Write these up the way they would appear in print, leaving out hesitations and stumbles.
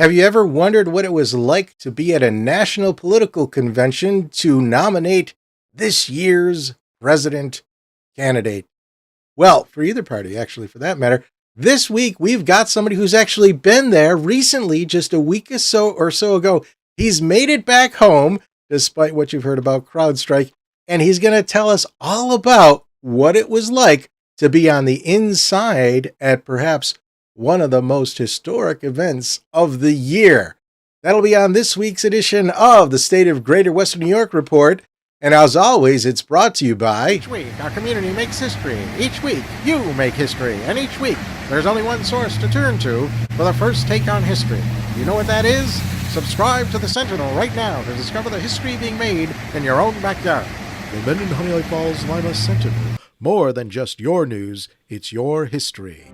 Have you ever wondered what it was like to be at a national political convention to nominate this year's president candidate? Well, for either party, actually, for that matter. This week, we've got somebody who's actually been there recently, just a week or so ago. He's made it back home, despite what you've heard about Crowdstrike, and he's going to tell us all about what it was like to be on the inside at perhaps one of the most historic events of the year. That'll be on this week's edition of the State of Greater Western New York Report. And as always, it's brought to you by... Each week, our community makes history. Each week, you make history. And each week, there's only one source to turn to for the first take on history. You know what that is? Subscribe to the Sentinel right now to discover the history being made in your own backyard. The Menden Honey Falls Lima Sentinel. More than just your news, it's your history.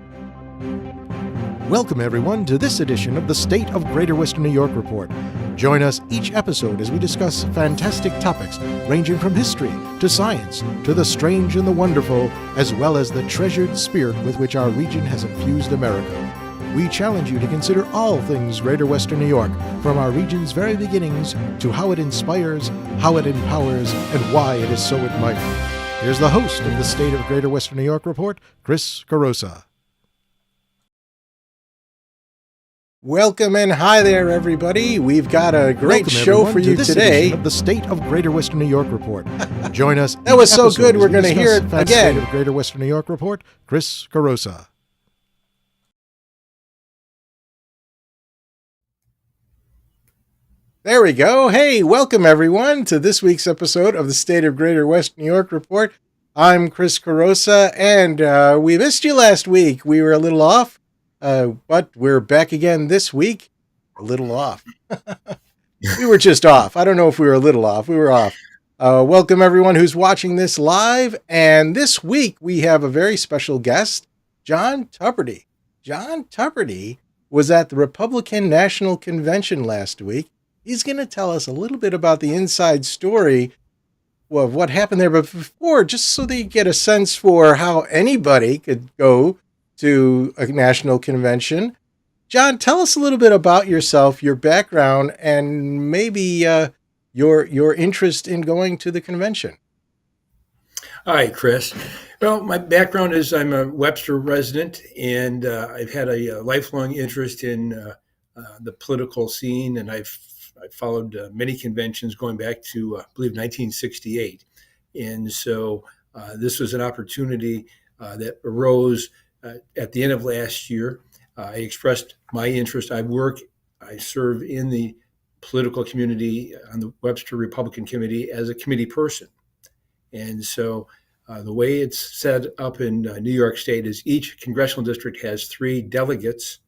Welcome, everyone, to this edition of the State of Greater Western New York Report. Join us each episode as we discuss fantastic topics ranging from history to science to the strange and the wonderful, as well as the treasured spirit with which our region has infused America. We challenge you to consider all things Greater Western New York, from our region's very beginnings to how it inspires, how it empowers, and why it is so admired. Here's the host of the State of Greater Western New York Report, Chris Carosa. Welcome and hi there, everybody. We've got a great show for you today. Of the State of Greater Western New York Report. Join us. That was so good, we're going to hear it again. State of Greater Western New York Report, Chris Carosa. There we go. Hey, welcome everyone to this week's episode of the State of Greater Western New York Report. I'm Chris Carosa, and we missed you last week. We were a little off. But we're back again this week. A little off. We were just off. I don't know if we were a little off. We were off. Welcome everyone who's watching this live. And this week we have a very special guest, John Tubridy. John Tubridy was at the Republican National Convention last week. He's going to tell us a little bit about the inside story of what happened there. But before, just so that you get a sense for how anybody could go to a national convention. John, tell us a little bit about yourself, your background, and maybe your interest in going to the convention. Hi, Chris. Well, my background is I'm a Webster resident, and I've had a lifelong interest in the political scene, and I've followed many conventions going back to, I believe, 1968. And so this was an opportunity that arose at the end of last year. I expressed my interest. I serve in the political community on the Webster Republican Committee as a committee person. And so the way it's set up in New York State is each congressional district has 3 delegates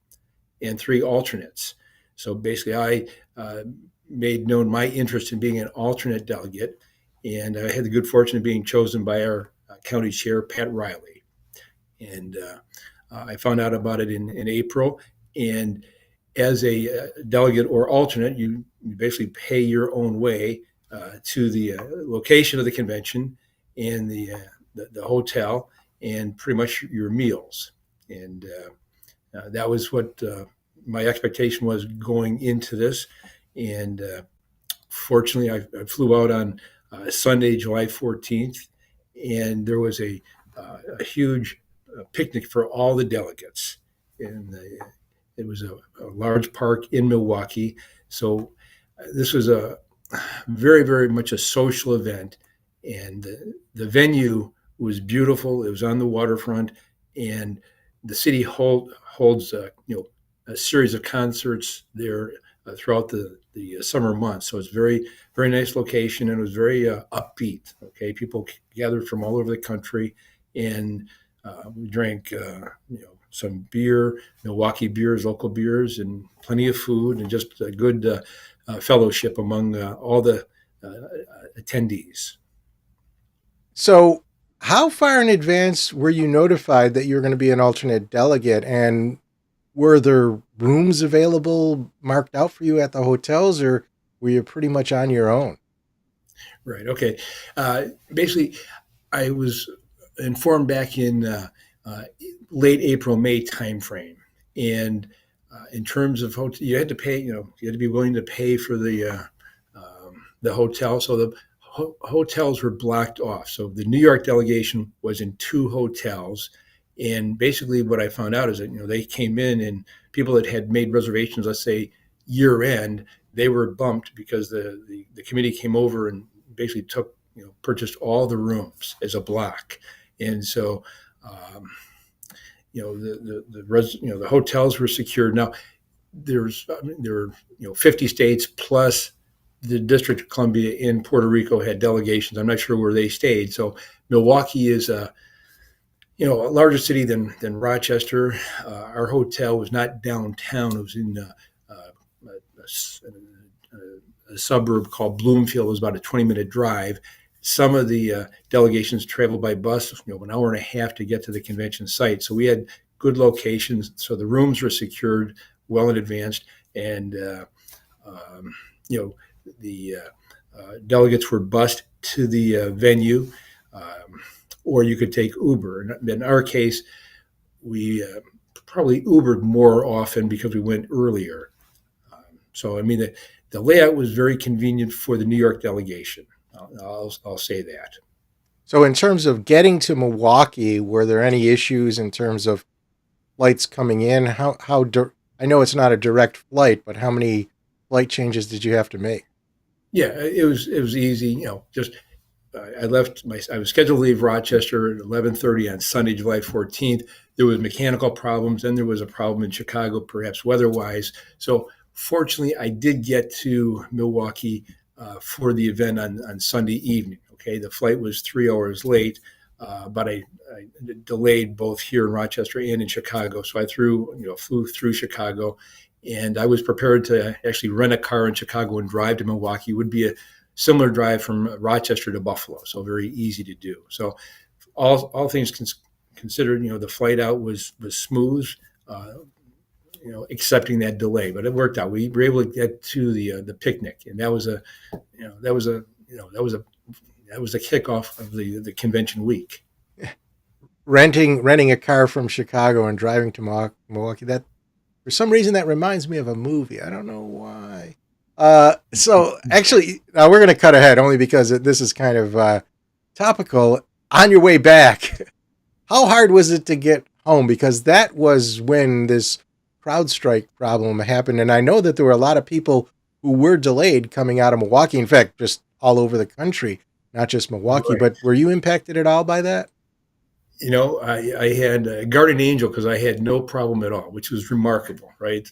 and 3 alternates. So basically I made known my interest in being an alternate delegate, and I had the good fortune of being chosen by our county chair, Pat Riley. And I found out about it in April. And as a delegate or alternate, you basically pay your own way to the location of the convention and the hotel and pretty much your meals. And that was what my expectation was going into this. And fortunately, I flew out on Sunday, July 14th, and there was a huge picnic for all the delegates. And it was a large park in Milwaukee. So this was a very, very much a social event. And the venue was beautiful. It was on the waterfront, and the city holds a series of concerts there throughout the summer months. So it's very, very nice location, and it was very upbeat. Okay, people gathered from all over the country, and we drank some beer, Milwaukee beers, local beers, and plenty of food, and just a good fellowship among all the attendees. So how far in advance were you notified that you were going to be an alternate delegate, and were there rooms available marked out for you at the hotels, or were you pretty much on your own? Right. Okay. Basically, I was informed back in late April, May timeframe, and in terms of hotel, you had to pay. You had to be willing to pay for the hotel. So the hotels were blocked off. So the New York delegation was in two hotels, and basically what I found out is that they came in, and people that had made reservations, let's say year end, they were bumped because the committee came over and basically took purchased all the rooms as a block, and so. The hotels were secured. Now there were 50 states plus the District of Columbia in Puerto Rico had delegations. I'm not sure where they stayed. So Milwaukee is a larger city than Rochester. Our hotel was not downtown. It was in a suburb called Bloomfield. It was about a 20-minute drive. Some of the delegations traveled by bus, an hour and a half to get to the convention site. So we had good locations. So the rooms were secured well in advance, and the delegates were bused to the venue, or you could take Uber. And in our case, we probably Ubered more often because we went earlier. So I mean, the layout was very convenient for the New York delegation. I'll say that. So in terms of getting to Milwaukee, were there any issues in terms of flights coming in? I know it's not a direct flight, but how many flight changes did you have to make? Yeah, it was easy. Just I was scheduled to leave Rochester at 11:30 on Sunday, July 14th. There was mechanical problems, and there was a problem in Chicago, perhaps weather-wise. So fortunately, I did get to Milwaukee for the event on Sunday evening. Okay, the flight was 3 hours late, but I delayed both here in Rochester and in Chicago. So I flew through Chicago, and I was prepared to actually rent a car in Chicago and drive to Milwaukee. It would be a similar drive from Rochester to Buffalo, so very easy to do. So all things considered, the flight out was smooth. Accepting that delay, but it worked out. We were able to get to the picnic, and that was a kickoff of the convention week. Renting a car from Chicago and driving to Milwaukee, that for some reason that reminds me of a movie. I don't know why. So actually, now we're going to cut ahead only because this is kind of topical. On your way back, how hard was it to get home? Because that was when this Crowdstrike problem happened, and I know that there were a lot of people who were delayed coming out of Milwaukee. In fact, just all over the country, not just Milwaukee. Right. But were you impacted at all by that? I had a guardian angel because I had no problem at all, which was remarkable, right?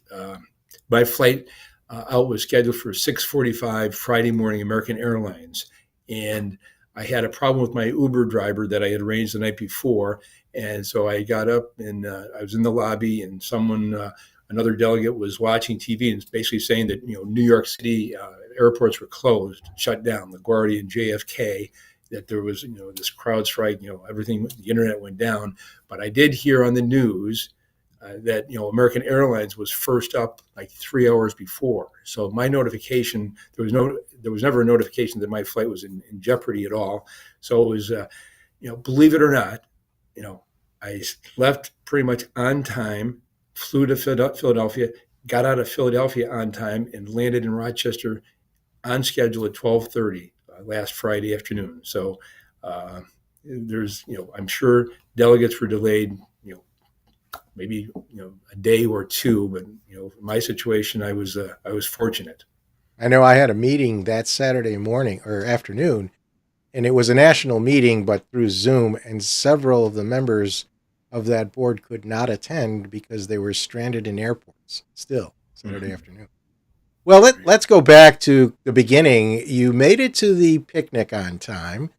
My flight out was scheduled for 6:45 Friday morning, American Airlines, and I had a problem with my Uber driver that I had arranged the night before, and so I got up and I was in the lobby, and another delegate was watching TV and basically saying that New York City airports were closed, shut down, LaGuardia and JFK. That there was this CrowdStrike, everything, the internet went down. But I did hear on the news that American Airlines was first up like 3 hours before. So my notification, there was never a notification that my flight was in jeopardy at all. So it was, believe it or not, I left pretty much on time, flew to Philadelphia, got out of Philadelphia on time, and landed in Rochester on schedule at 12:30 last Friday afternoon. So I'm sure delegates were delayed, maybe a day or two, but my situation, I was fortunate. I know I had a meeting that Saturday morning or afternoon, and it was a national meeting, but through Zoom, and several of the members of that board could not attend because they were stranded in airports still Saturday afternoon. Well, let's go back to the beginning. You made it to the picnic on time,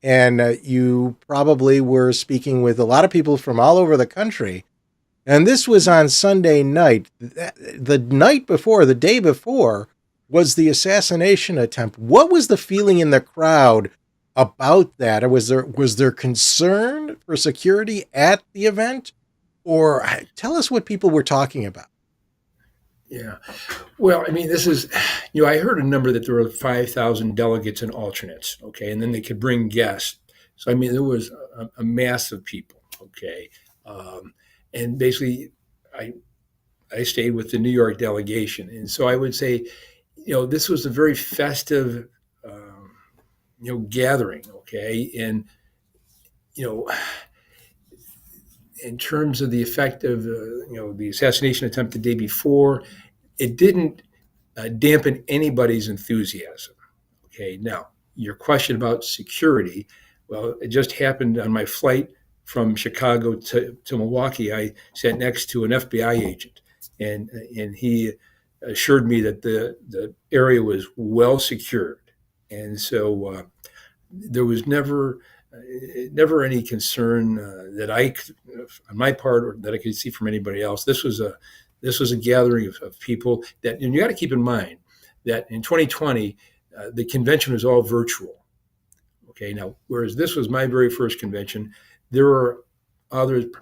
and you probably were speaking with a lot of people from all over the country. And this was on Sunday night. The night before, the day before, was the assassination attempt. What was the feeling in the crowd about that? Or was there concern for security at the event? Or tell us what people were talking about. Yeah. Well, I mean, this is, I heard a number that there were 5,000 delegates and alternates, okay, and then they could bring guests. So, I mean, there was a mass of people, okay. And basically, I stayed with the New York delegation, and so I would say, this was a very festive, gathering. Okay, and you know, in terms of the effect of the assassination attempt the day before, it didn't dampen anybody's enthusiasm. Okay, now your question about security, well, it just happened on my flight from Chicago to Milwaukee. I sat next to an FBI agent, and he assured me that the area was well secured, and so there was never any concern that on my part, or that I could see from anybody else. This was a gathering of people that, and you got to keep in mind that in 2020, the convention was all virtual. Okay, now whereas this was my very first convention, there were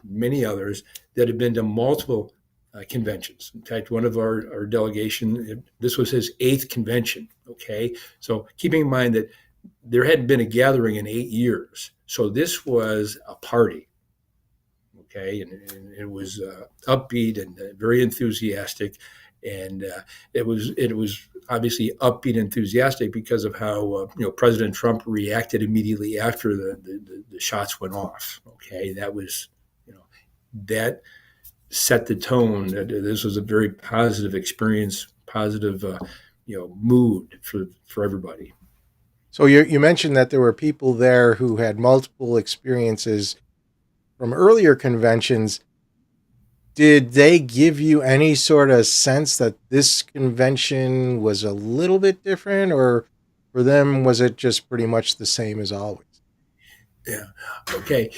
many others that had been to multiple conventions. In fact, one of our delegation, this was his 8th convention. Okay, so keeping in mind that there hadn't been a gathering in 8 years, so this was a party. Okay, and it was upbeat and very enthusiastic, and it was obviously upbeat, enthusiastic because of how President Trump reacted immediately after the shots went off. Okay, that set the tone that this was a very positive experience, positive mood for everybody. So you mentioned that there were people there who had multiple experiences from earlier conventions. Did they give you any sort of sense that this convention was a little bit different, or for them, was it just pretty much the same as always? Yeah. Okay.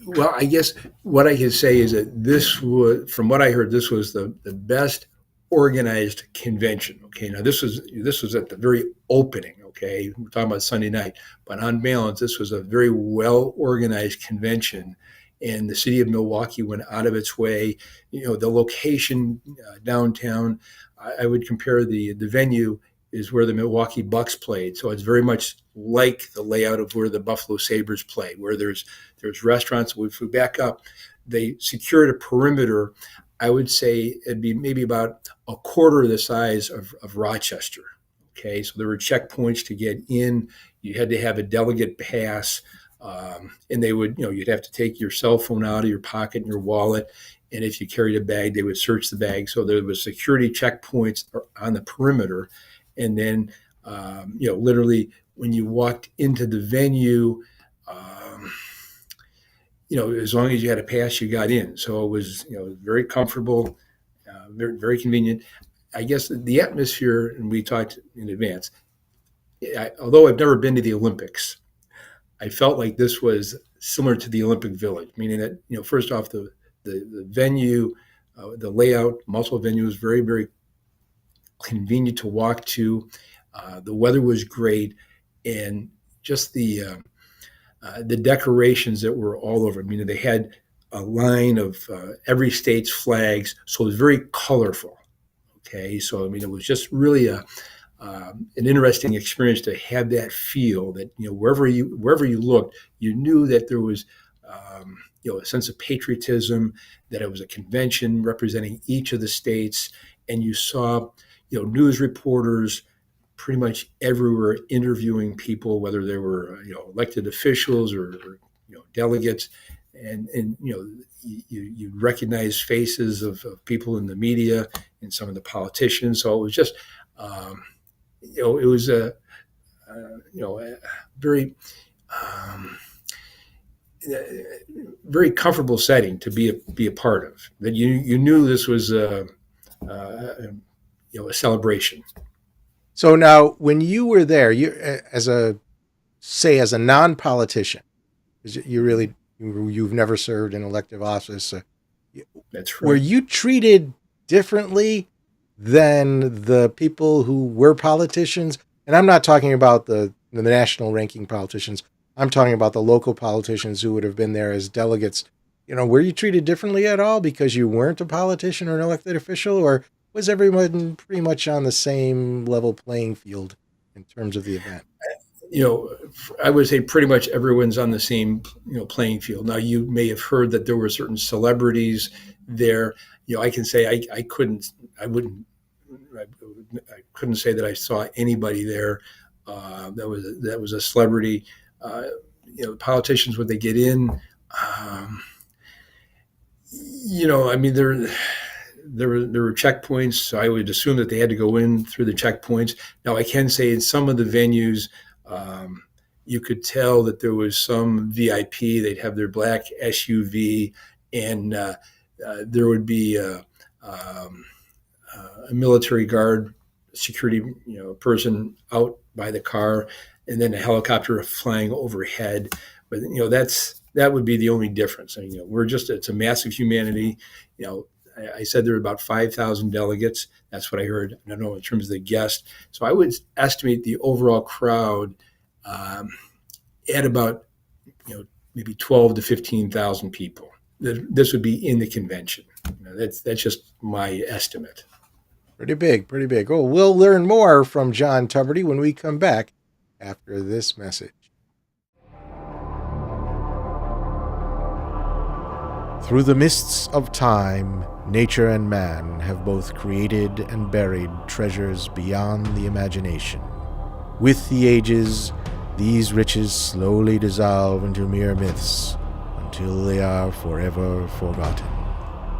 Well, I guess what I can say is that from what I heard, this was the best organized convention. Okay. Now this was at the very opening. Okay. We're talking about Sunday night, but on balance, this was a very well organized convention. And the city of Milwaukee went out of its way. The location downtown, I would compare the venue is where the Milwaukee Bucks played. So it's very much like the layout of where the Buffalo Sabres played, where there's restaurants. If we back up, they secured a perimeter. I would say it'd be maybe about a quarter of the size of Rochester. Okay, so there were checkpoints to get in. You had to have a delegate pass. And they would, you'd have to take your cell phone out of your pocket and your wallet. And if you carried a bag, they would search the bag. So there was security checkpoints on the perimeter. And then, literally when you walked into the venue, as long as you had a pass, you got in. So it was, very comfortable, very, very convenient. I guess the atmosphere, and we talked in advance, although I've never been to the Olympics, I felt like this was similar to the Olympic Village, meaning that, first off, the venue, the layout, multiple venue was very, very convenient to walk to. The weather was great, and just the decorations that were all over. I mean, they had a line of every state's flags, so it was very colorful. Okay, so I mean, it was just really an interesting experience to have that feel that wherever you looked, you knew that there was a sense of patriotism, that it was a convention representing each of the states, and you saw news reporters pretty much everywhere interviewing people, whether they were elected officials or delegates, and you recognize faces of people in the media and some of the politicians. So it was just it was a very very comfortable setting to be a part of. That you knew this was a celebration. So now, when you were there, you as a non-politician, because you've never served in elective office. That's right. Were you treated differently than the people who were politicians? And I'm not talking about the national ranking politicians. I'm talking about the local politicians who would have been there as delegates. Were you treated differently at all because you weren't a politician or an elected official, or was everyone pretty much on the same level playing field in terms of the event? I would say pretty much everyone's on the same playing field. Now, you may have heard that there were certain celebrities there. I can say I couldn't say that I saw anybody there that was a celebrity. Politicians, when they get in, I mean, there were checkpoints, so I would assume that they had to go in through the checkpoints. Now, I can say in some of the venues, you could tell that there was some VIP. They'd have their black SUV, and there would be a military guard security person out by the car, and then a helicopter flying overhead. But that would be the only difference. I mean, it's a massive humanity. I said there were about 5,000 delegates. That's what I heard. I don't know in terms of the guests. So I would estimate the overall crowd at about maybe 12 to 15,000 people. This would be in the convention. That's just my estimate. Pretty big, pretty big. Oh, we'll learn more from John Tubridy when we come back after this message. Through the mists of time, nature and man have both created and buried treasures beyond the imagination. With the ages, these riches slowly dissolve into mere myths until they are forever forgotten.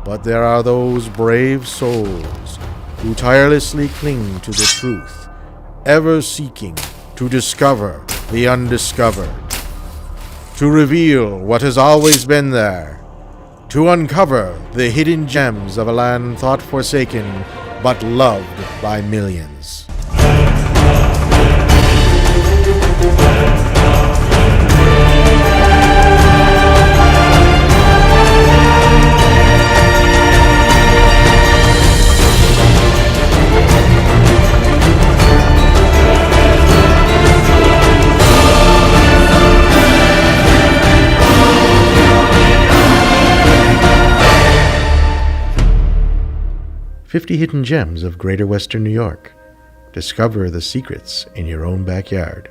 But there are those brave souls who tirelessly cling to the truth, ever seeking to discover the undiscovered, to reveal what has always been there, to uncover the hidden gems of a land thought forsaken but loved by millions. 50 Hidden Gems of Greater Western New York. Discover the secrets in your own backyard.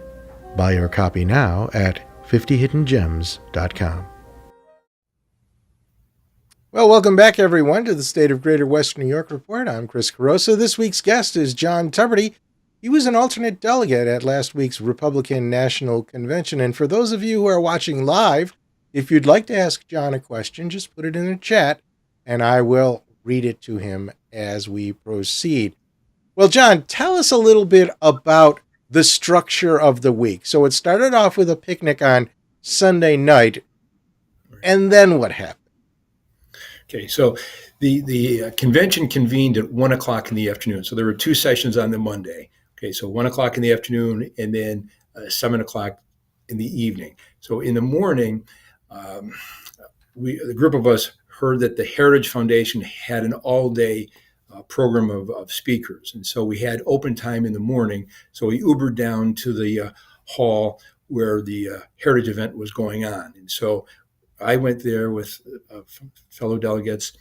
Buy your copy now at 50hiddengems.com. Well, welcome back, everyone, to the State of Greater Western New York Report. I'm Chris Carosa. This week's guest is John Tubridy. He was an alternate delegate at last week's Republican National Convention. And for those of you who are watching live, if you'd like to ask John a question, just put it in the chat, and I will read it to him as we proceed. Well, John, tell us a little bit about the structure of the week. So it started off with a picnic on Sunday night, and then what happened? Okay, so the convention convened at 1 o'clock in the afternoon. So there were two sessions on the Monday. Okay, so 1 o'clock in the afternoon and then 7 o'clock in the evening. So in the morning, the group of us heard that the Heritage Foundation had an all-day program of speakers. And so we had open time in the morning. So we Ubered down to the hall where the Heritage event was going on. And so I went there with fellow delegates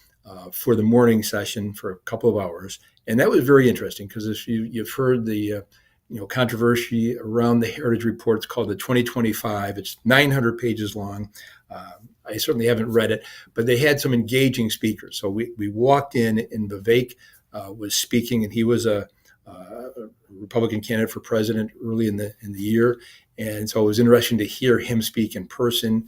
for the morning session for a couple of hours. And that was very interesting because if you've heard the controversy around the Heritage Report, it's called the 2025. It's 900 pages long. I certainly haven't read it, but they had some engaging speakers. So we walked in and Vivek was speaking, and he was a Republican candidate for president early in the year. And so it was interesting to hear him speak in person.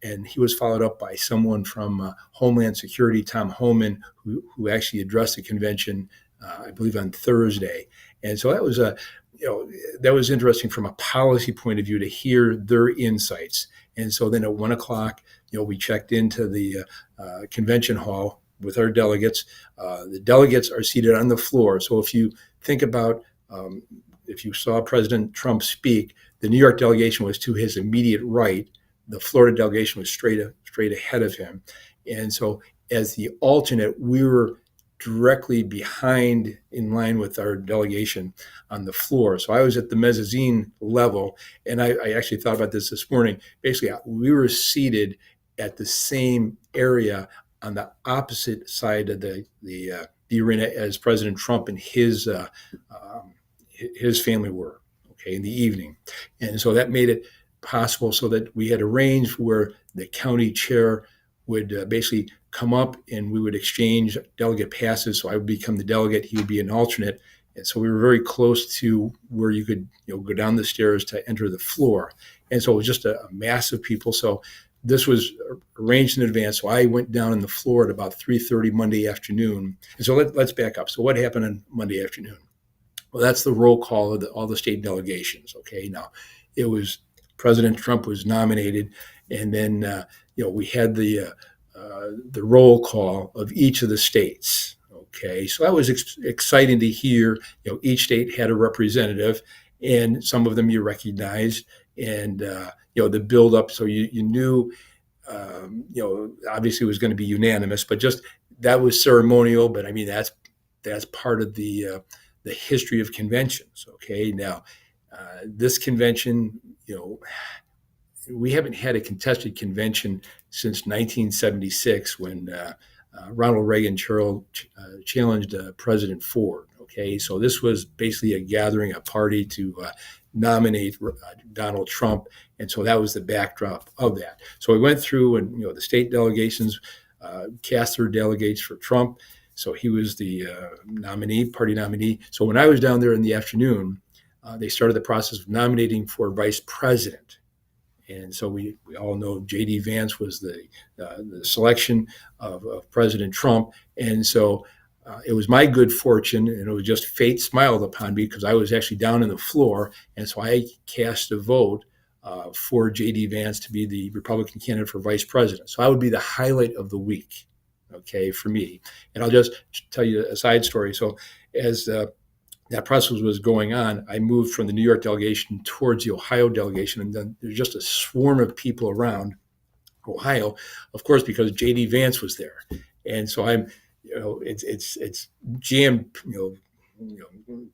And he was followed up by someone from Homeland Security, Tom Homan, who actually addressed the convention, I believe, on Thursday. And so that was interesting from a policy point of view to hear their insights. And so then at 1 o'clock, we checked into the convention hall with our delegates. The delegates are seated on the floor. So if you think about, if you saw President Trump speak, the New York delegation was to his immediate right. The Florida delegation was straight ahead of him. And so as the alternate, we were directly behind in line with our delegation on the floor. So I was at the mezzanine level, and I actually thought about this morning. Basically, we were seated at the same area on the opposite side of the arena as President Trump and his family were, in the evening. And so that made it possible so that we had arranged where the county chair would basically come up and we would exchange delegate passes. So I would become the delegate, he would be an alternate. And so we were very close to where you could go down the stairs to enter the floor. And so it was just a mass of people. So this was arranged in advance. So I went down on the floor at about 3:30 Monday afternoon. And so let's back up. So what happened on Monday afternoon? Well, that's the roll call of all the state delegations. Okay, now it was President Trump was nominated, and then we had the roll call of each of the states. Okay, so that was exciting to hear. Each state had a representative, and some of them you recognized, and the build up. So you knew, obviously it was going to be unanimous, but just that was ceremonial. But I mean that's part of the history of conventions. Okay, now this convention, we haven't had a contested convention since 1976 when Ronald Reagan challenged President Ford. Okay, so this was basically a gathering, a party to nominate Donald Trump, and so that was the backdrop of that. So we went through, and the state delegations cast their delegates for Trump. So he was the party nominee. So when I was down there in the afternoon, they started the process of nominating for vice president. And so we all know J.D. Vance was the selection of President Trump. And so it was my good fortune, and it was just fate smiled upon me because I was actually down on the floor. And so I cast a vote for J.D. Vance to be the Republican candidate for vice president. So I would be the highlight of the week, okay, for me. And I'll just tell you a side story. So as that process was going on, I moved from the New York delegation towards the Ohio delegation, and then there's just a swarm of people around Ohio, of course, because J.D. Vance was there, and so I'm, it's jammed,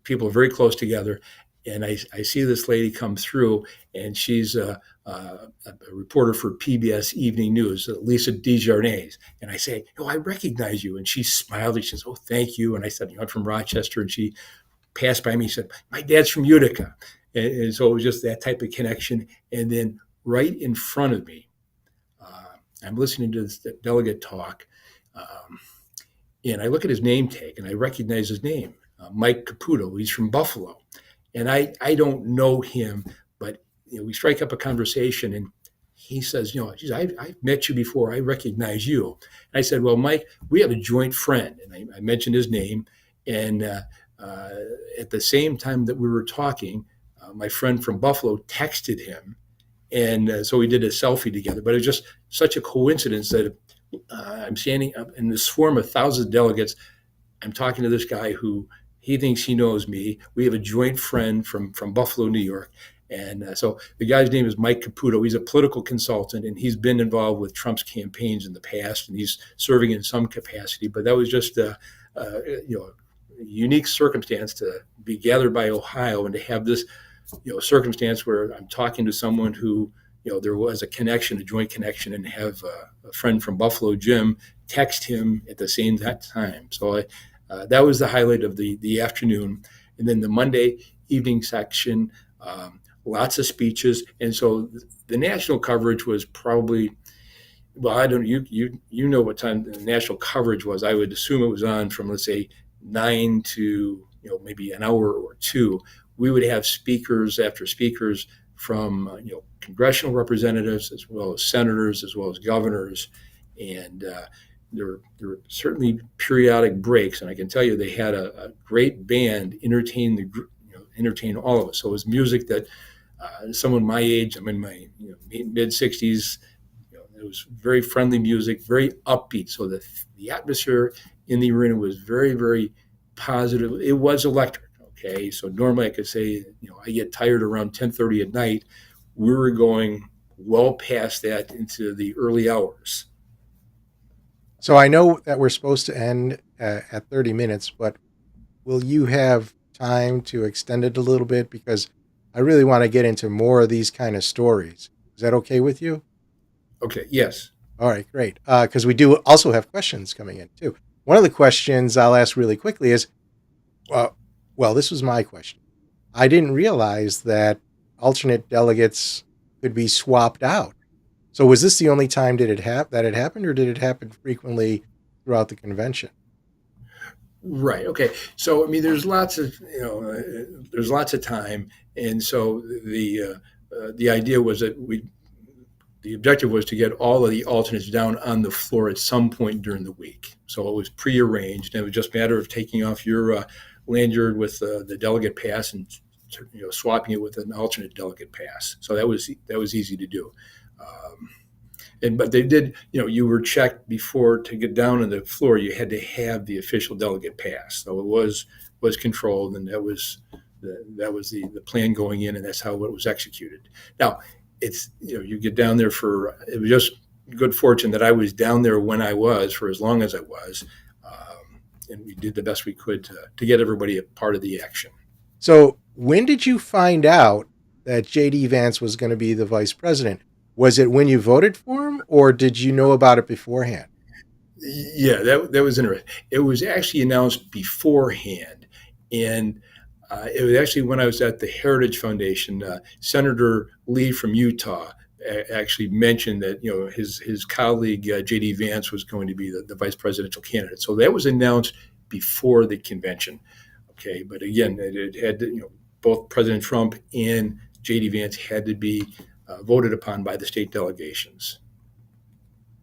people are very close together, and I see this lady come through, and she's a reporter for PBS Evening News, Lisa Desjardins, and I say, I recognize you, and she smiled, and she says, oh, thank you, and I said, I'm from Rochester, and she passed by me, said, my dad's from Utica. And so it was just that type of connection. And then right in front of me, I'm listening to this delegate talk, and I look at his name tag, and I recognize his name, Mike Caputo. He's from Buffalo. And I don't know him, but we strike up a conversation, and he says, geez, I've met you before. I recognize you. And I said, well, Mike, we have a joint friend. And I mentioned his name. And at the same time that we were talking, my friend from Buffalo texted him. And so we did a selfie together. But it was just such a coincidence that I'm standing up in this swarm of thousands of delegates. I'm talking to this guy who he thinks he knows me. We have a joint friend from Buffalo, New York. And so the guy's name is Mike Caputo. He's a political consultant, and he's been involved with Trump's campaigns in the past, and he's serving in some capacity. But that was just a unique circumstance to be gathered by Ohio and to have this, circumstance where I'm talking to someone who, there was a connection, a joint connection, and have a friend from Buffalo, Jim, text him at the same time. So that was the highlight of the afternoon. And then the Monday evening section, lots of speeches. And so the national coverage was probably, well, I don't, you know what time the national coverage was. I would assume it was on from, let's say, 9 to maybe an hour or two. We would have speakers after speakers from congressional representatives, as well as senators, as well as governors, and there were certainly periodic breaks. And I can tell you, they had a great band entertain all of us. So it was music that someone my age, I'm in my mid 60s. It was very friendly music, very upbeat. So the atmosphere in the arena was very, very positive. It was electric. Okay, so normally I could say, I get tired around 10:30 at night. We were going well past that into the early hours. So I know that we're supposed to end at 30 minutes, but will you have time to extend it a little bit? Because I really want to get into more of these kind of stories. Is that okay with you? Okay, yes. All right, great. Because we do also have questions coming in, too. One of the questions I'll ask really quickly is, well, this was my question. I didn't realize that alternate delegates could be swapped out. So was this the only time did that it happened, or did it happen frequently throughout the convention? Right. Okay. So I mean, there's lots of there's lots of time, and so the idea was that the objective was to get all of the alternates down on the floor at some point during the week. So it was prearranged, and it was just a matter of taking off your lanyard with the delegate pass and swapping it with an alternate delegate pass. So that was easy to do. But they did, you were checked before to get down on the floor. You had to have the official delegate pass, so it was controlled, and that was the plan going in, and that's how it was executed. Now, it's you get down there it was just good fortune that I was down there when I was for as long as I was, and we did the best we could to get everybody a part of the action. So when did you find out that J.D. Vance was going to be the vice president? Was it when you voted for him, or did you know about it beforehand? Yeah, that was interesting. It was actually announced beforehand, and it was actually when I was at the Heritage Foundation. Senator Lee from Utah actually mentioned that his colleague J.D. Vance was going to be the vice presidential candidate. So that was announced before the convention. Okay, but again, it had to, both President Trump and J.D. Vance had to be voted upon by the state delegations.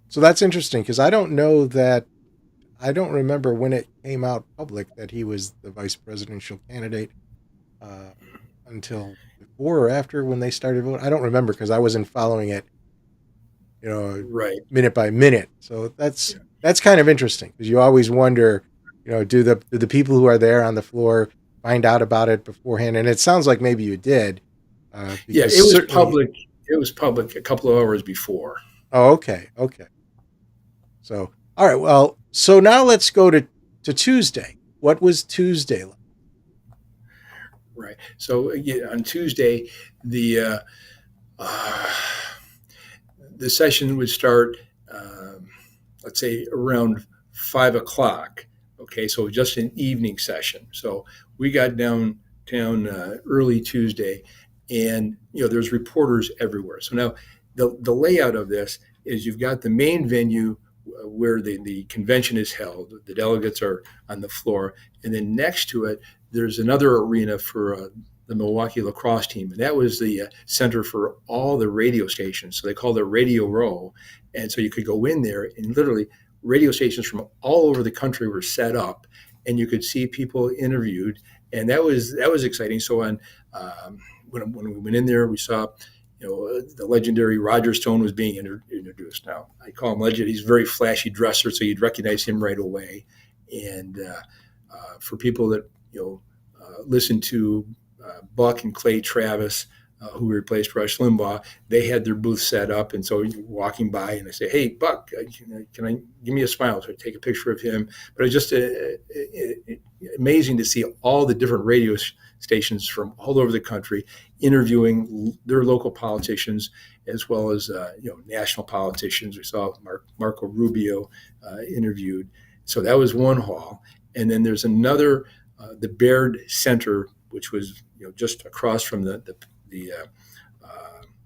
So that's interesting, because I don't remember when it came out public that he was the vice presidential candidate until before or after when they started voting. I don't remember, because I wasn't following it, right, minute by minute. So that's kind of interesting, because you always wonder, do the people who are there on the floor find out about it beforehand? And it sounds like maybe you did. Yeah, it was public. It was public a couple of hours before. Oh, okay. So, all right. Well, so now let's go to Tuesday. What was Tuesday like? Right. So on Tuesday, the session would start, let's say around 5 o'clock. Okay, so just an evening session. So we got downtown early Tuesday, and there's reporters everywhere. So now the layout of this is you've got the main venue where the convention is held. The delegates are on the floor, and then next to it there's another arena for the Milwaukee lacrosse team, and that was the center for all the radio stations. So they called it Radio Row, and so you could go in there and literally radio stations from all over the country were set up, and you could see people interviewed, and that was exciting. So on when we went in there, we saw the legendary Roger Stone was being introduced. Now I call him legend. He's a very flashy dresser, so you'd recognize him right away. And for people that listen to Buck and Clay Travis, who replaced Rush Limbaugh, they had their booth set up, and so you're walking by, and I say, "Hey, Buck, can I give me a smile?" So I take a picture of him. But it's just amazing to see all the different radio stations from all over the country interviewing their local politicians, as well as national politicians. We saw Marco Rubio interviewed. So that was one hall, and then there's another, the Baird Center, which was just across from the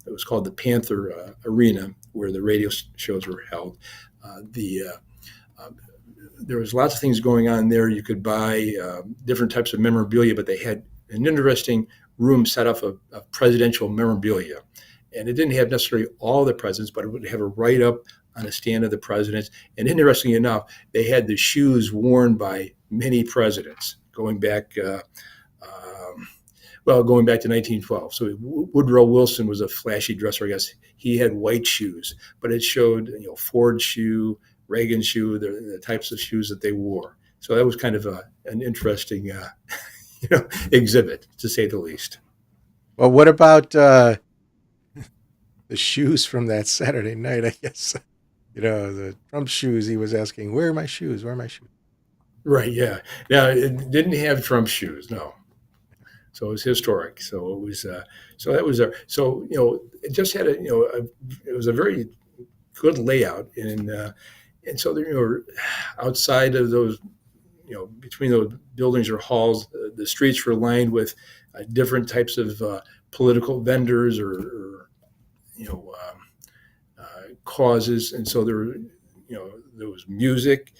it was called the Panther Arena, where the radio shows were held. There was lots of things going on there. You could buy different types of memorabilia, but they had an interesting room set up of presidential memorabilia. And it didn't have necessarily all the presidents, but it would have a write-up on a stand of the presidents. And interestingly enough, they had the shoes worn by many presidents going back going back to 1912. So Woodrow Wilson was a flashy dresser, I guess. He had white shoes, but it showed Ford shoe, Reagan shoe, the types of shoes that they wore. So that was kind of an interesting exhibit, to say the least. Well, what about the shoes from that Saturday night? I guess the Trump shoes. He was asking, "Where are my shoes? Where are my shoes?" Right. Yeah. Now it didn't have Trump shoes. No. So it was historic. So it was. So that was. So it just had it was a very good layout, and so there, outside of those, between those buildings or halls, the streets were lined with different types of political vendors or causes, and so there was music,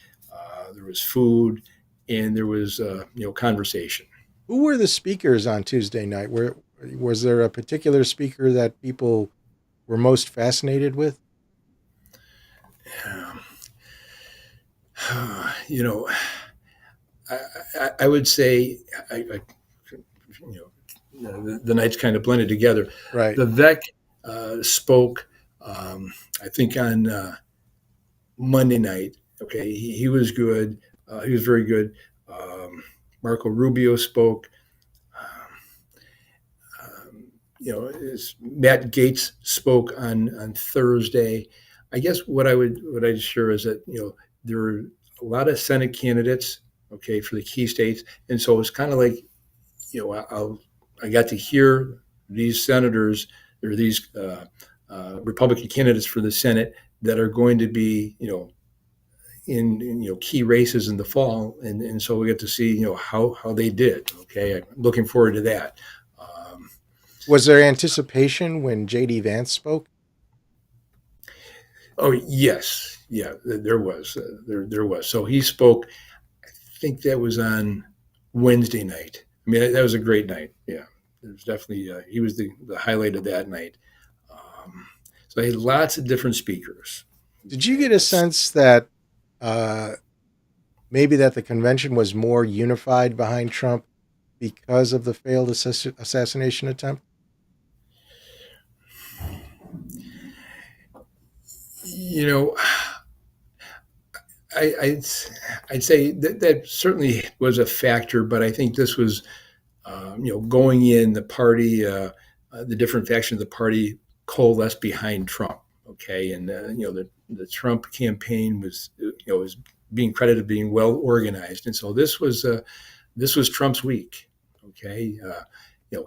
there was food, and there was conversation. Who were the speakers on Tuesday night? Was there a particular speaker that people were most fascinated with? You know, I would say the nights kind of blended together. Right. The VEC spoke, I think, on Monday night. Okay, he was good. He was very good. Marco Rubio spoke. Matt Gaetz spoke on Thursday. I guess what I'd share is that there were a lot of Senate candidates, okay, for the key states, and so it's kind of like I got to hear these senators or these Republican candidates for the Senate that are going to be in key races in the fall, and so we get to see how they did. Okay, I'm looking forward to that. Was there anticipation when J.D. Vance spoke? Oh yes, yeah, there was. There was. So he spoke. I think that was on Wednesday night. I mean, that was a great night. Yeah, it was definitely. He was the highlight of that night. So I had lots of different speakers. Did you get a sense that maybe that the convention was more unified behind Trump because of the failed assassination attempt? I'd say that certainly was a factor, but I think this was, going in the party, the different factions of the party coalesced behind Trump. Okay, and the Trump campaign was being credited being well organized, and so this was Trump's week. Okay,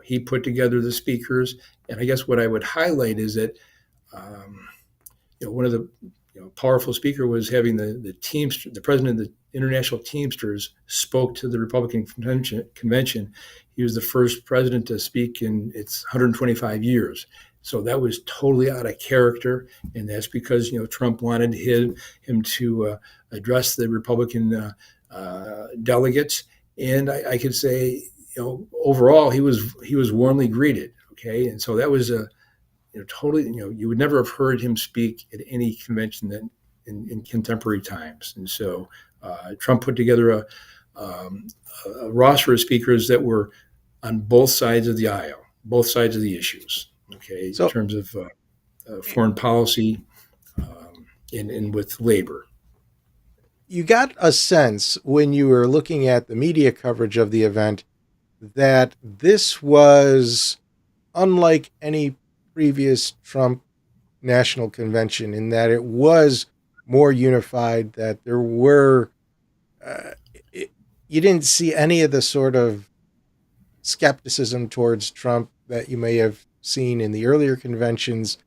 he put together the speakers, and I guess what I would highlight is that one of the powerful speaker was having the Teamster, the president of the International Teamsters spoke to the Republican convention. He was the first president to speak in its 125 years. So that was totally out of character, and that's because Trump wanted him to address the Republican delegates, and I could say overall he was warmly greeted. Okay, and so that was a totally, you would never have heard him speak at any convention that in contemporary times. And so Trump put together a roster of speakers that were on both sides of the aisle, both sides of the issues. Okay, in terms of foreign policy and with labor. You got a sense when you were looking at the media coverage of the event that this was unlike any previous Trump national convention in that it was more unified, that there were, you didn't see any of the sort of skepticism towards Trump that you may have seen in the earlier conventions.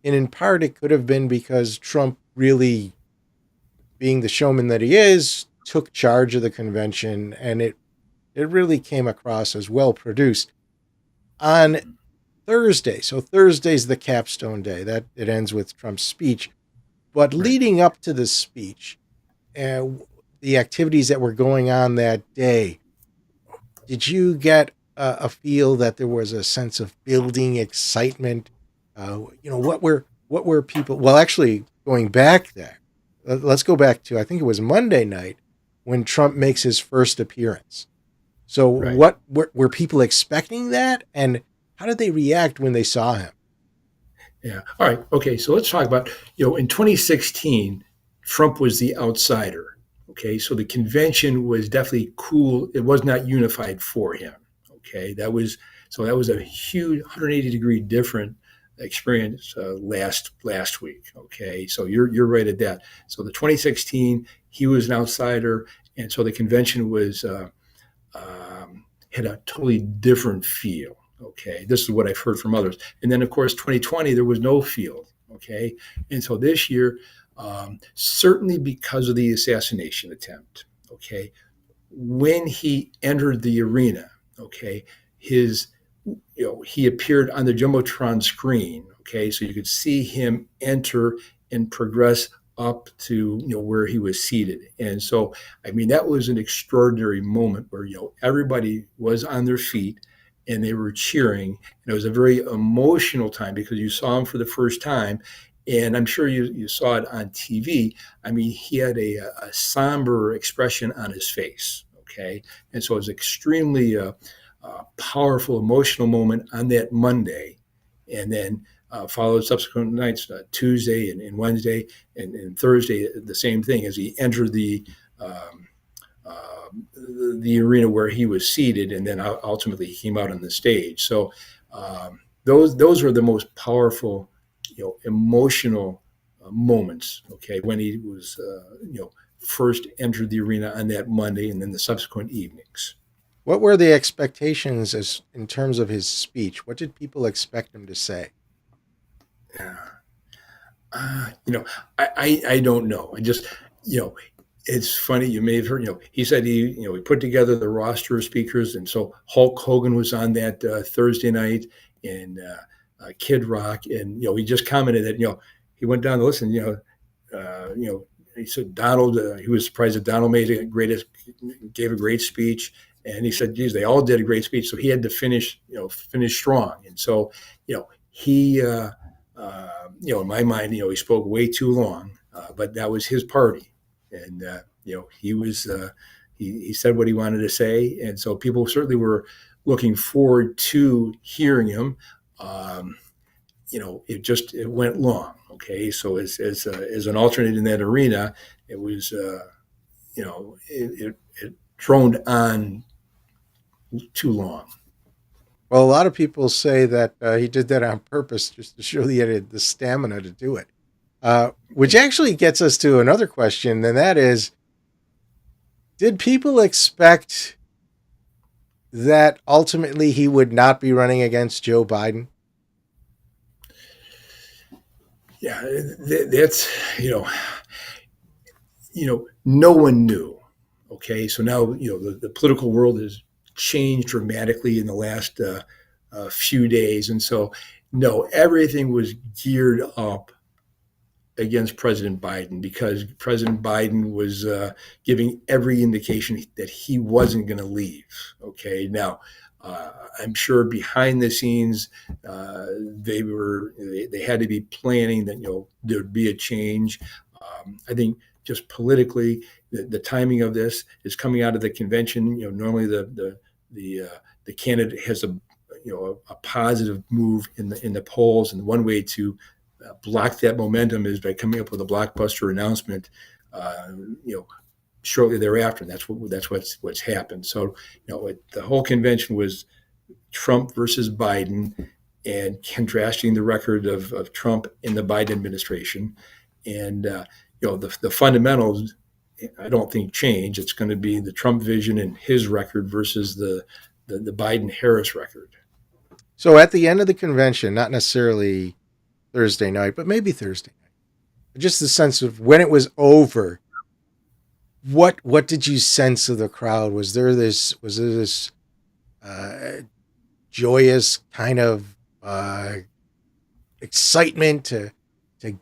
And in part, it could have been because Trump really, being the showman that he is, took charge of the convention, and it really came across as well produced. On Thursday. So Thursday's the capstone day. That it ends with Trump's speech. But leading up to the speech, the activities that were going on that day, did you get a feel that there was a sense of building excitement? What were people? Well, actually, going back there, let's go back to, I think it was Monday night when Trump makes his first appearance. So what were people expecting that? And how did they react when they saw him? Yeah. All right. Okay. So let's talk about, in 2016, Trump was the outsider. Okay. So the convention was definitely cool. It was not unified for him. Okay. That was a huge 180-degree different experience last week. Okay. So you're right at that. So the 2016, he was an outsider. And so the convention was, had a totally different feel. Okay, this is what I've heard from others. And then, of course, 2020, there was no field. Okay, and so this year, certainly because of the assassination attempt. Okay, when he entered the arena, okay, he appeared on the jumbotron screen. Okay, so you could see him enter and progress up to where he was seated. And so, I mean, that was an extraordinary moment where everybody was on their feet and they were cheering. And it was a very emotional time because you saw him for the first time. And I'm sure you saw it on TV. I mean, he had a somber expression on his face. Okay. And so it was extremely powerful, emotional moment on that Monday. And then followed subsequent nights, Tuesday and Wednesday and Thursday, the same thing as he entered um, the arena where he was seated, and then ultimately he came out on the stage. So those were the most powerful, emotional moments. Okay, when he was, first entered the arena on that Monday, and then the subsequent evenings. What were the expectations as in terms of his speech? What did people expect him to say? I don't know. I just, it's funny. You may have heard, he said he put together the roster of speakers. And so Hulk Hogan was on that Thursday night, and Kid Rock. And, he just commented that, he went down the list and, he said Donald, he was surprised that Donald gave a great speech. And he said, geez, they all did a great speech. So he had to finish strong. And so, he, in my mind, he spoke way too long, but that was his party. And, he was, he said what he wanted to say. And so people certainly were looking forward to hearing him. It went long. Okay. So as an alternate in that arena, it was, it droned on too long. Well, a lot of people say that he did that on purpose just to show he had the stamina to do it. Which actually gets us to another question, and that is, did people expect that ultimately he would not be running against Joe Biden? Yeah, that's, no one knew. Okay, so now, the political world has changed dramatically in the last few days. And so, no, everything was geared up against President Biden because President Biden was giving every indication that he wasn't going to leave. Okay, now I'm sure behind the scenes they had to be planning that there'd be a change. I think just politically, the timing of this is coming out of the convention. Normally the candidate has a positive move in the polls, and one way to block that momentum is by coming up with a blockbuster announcement, shortly thereafter. And that's what's happened. So, the whole convention was Trump versus Biden, and contrasting the record of Trump in the Biden administration. And the fundamentals, I don't think change. It's going to be the Trump vision and his record versus the Biden-Harris record. So at the end of the convention, not necessarily Thursday night, but maybe Thursday night, just the sense of when it was over, what did you sense of the crowd? Was there this joyous kind of excitement to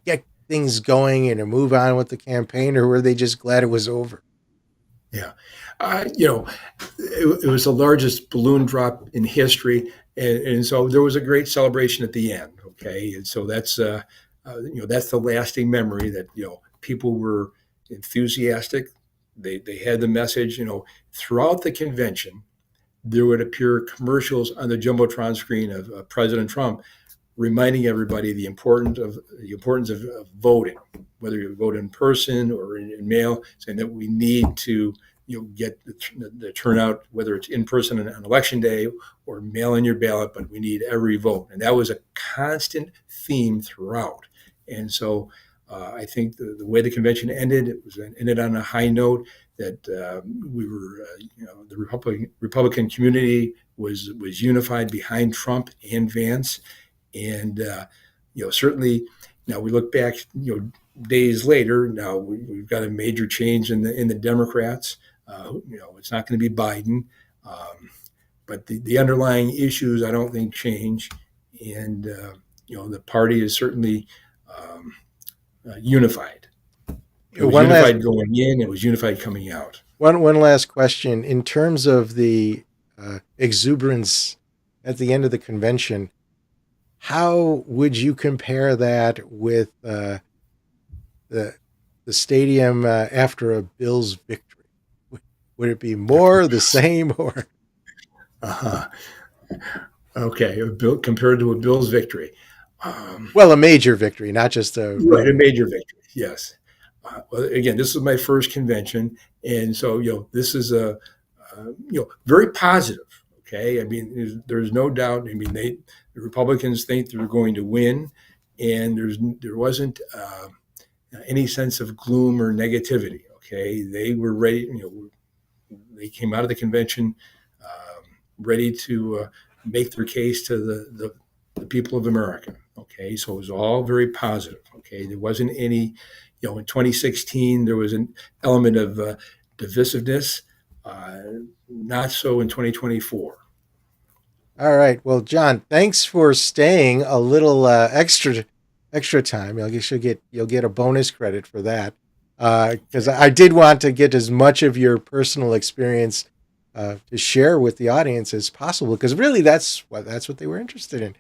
get things going and to move on with the campaign, or were they just glad it was over? Yeah. It was the largest balloon drop in history. And so there was a great celebration at the end. Okay. And so that's the lasting memory that, people were enthusiastic. They had the message, throughout the convention. There would appear commercials on the Jumbotron screen of President Trump reminding everybody the importance of voting, whether you vote in person or in mail, saying that we need to get the turnout, whether it's in person on election day or mail in your ballot, but we need every vote. And that was a constant theme throughout. And so I think the way the convention ended, it ended on a high note that we were, the Republican community was unified behind Trump and Vance. And, certainly now we look back, days later, now we've got a major change in the Democrats. It's not going to be Biden, but the underlying issues I don't think change, and the party is certainly unified. It was One last unified going in. It was unified coming out. one last question. In terms of the exuberance at the end of the convention, how would you compare that with the stadium after a Bills victory? Would it be more, the same, or? Uh-huh. Okay, compared to a Bills victory. Well, a major victory, not just a Right, a major victory. Yes. Well, again, this was my first convention, and so this is a very positive. Okay, I mean, there's no doubt. I mean, the Republicans think they're going to win, and there wasn't any sense of gloom or negativity. Okay, they were ready. They came out of the convention ready to make their case to the people of America. Okay, so it was all very positive. Okay, there wasn't any, in 2016 there was an element of divisiveness. Not so in 2024. All right. Well, John, thanks for staying a little extra time. I guess you'll get a bonus credit for that, because I did want to get as much of your personal experience to share with the audience as possible, because really that's what they were interested in.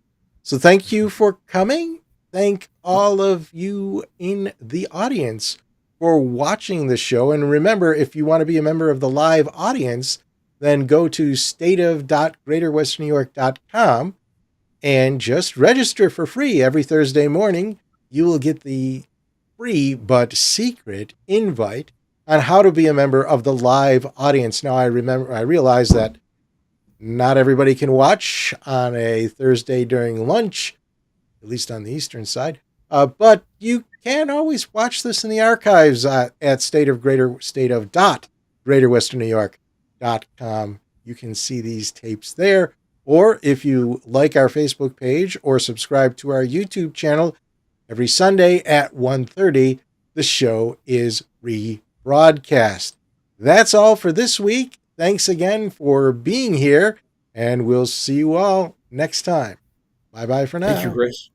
So thank you for coming. Thank all of you in the audience for watching the show. And remember, if you want to be a member of the live audience, then go to stateof.greaterwesternewyork.com and just register for free. Every Thursday morning, you will get the free but secret invite on how to be a member of the live audience. Now, I realize that not everybody can watch on a Thursday during lunch, at least on the Eastern side. But you can always watch this in the archives at stateof.greaterwesternewyork.com. You can see these tapes there. Or if you like our Facebook page or subscribe to our YouTube channel, every Sunday at 1:30, the show is rebroadcast. That's all for this week. Thanks again for being here, and we'll see you all next time. Bye-bye for now. Thank you, Chris.